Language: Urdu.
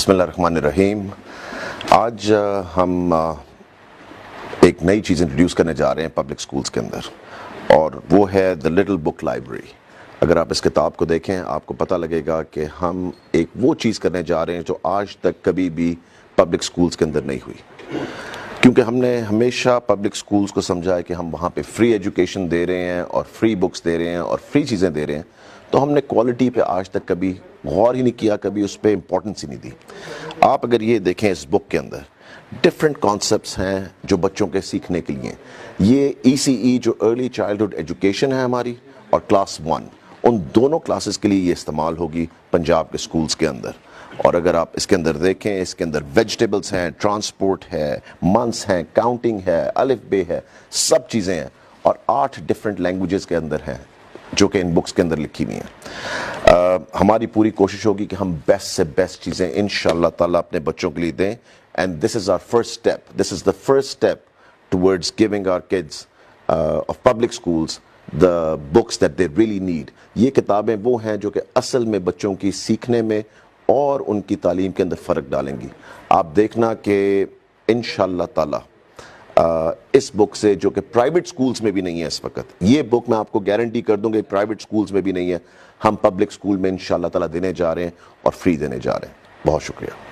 بسم اللہ الرحمن الرحیم. آج ہم ایک نئی چیز انٹروڈیوس کرنے جا رہے ہیں پبلک سکولز کے اندر، اور وہ ہے دا لٹل بک لائبریری. اگر آپ اس کتاب کو دیکھیں آپ کو پتہ لگے گا کہ ہم ایک وہ چیز کرنے جا رہے ہیں جو آج تک کبھی بھی پبلک سکولز کے اندر نہیں ہوئی، کیونکہ ہم نے ہمیشہ پبلک سکولز کو سمجھا ہے کہ ہم وہاں پہ فری ایجوکیشن دے رہے ہیں اور فری بکس دے رہے ہیں اور فری چیزیں دے رہے ہیں. تو ہم نے کوالٹی پہ آج تک کبھی غور ہی نہیں کیا، کبھی اس پہ امپورٹنس ہی نہیں دی. آپ اگر یہ دیکھیں اس بک کے اندر ڈفرینٹ کانسیپٹس ہیں جو بچوں کے سیکھنے کے لیے. یہ ECE جو ارلی چائلڈہڈ ایجوکیشن ہے ہماری، اور کلاس 1، ان دونوں کلاسز کے لیے یہ استعمال ہوگی پنجاب کے سکولز کے اندر. اور اگر آپ اس کے اندر دیکھیں، اس کے اندر ویجیٹیبلز ہیں، ٹرانسپورٹ ہے، منتھس ہیں، کاؤنٹنگ ہے، الف بے ہے، سب چیزیں ہیں، اور 8 ڈفرینٹ لینگویجز کے اندر ہیں جو کہ ان بکس کے اندر لکھی ہوئی ہیں. ہماری پوری کوشش ہوگی کہ ہم بیسٹ سے بیسٹ چیزیں انشاءاللہ تعالیٰ اپنے بچوں کے لیے دیں. And this is our first step, this is the first step towards giving our kids of public schools the books that they really need. یہ کتابیں وہ ہیں جو کہ اصل میں بچوں کی سیکھنے میں اور ان کی تعلیم کے اندر فرق ڈالیں گی. آپ دیکھنا کہ انشاءاللہ تعالیٰ اس بک سے، جو کہ پرائیویٹ سکولز میں بھی نہیں ہے اس وقت، یہ بک میں آپ کو گارنٹی کر دوں کہ پرائیویٹ سکولز میں بھی نہیں ہے، ہم پبلک سکول میں انشاءاللہ تعالیٰ دینے جا رہے ہیں اور فری دینے جا رہے ہیں. بہت شکریہ.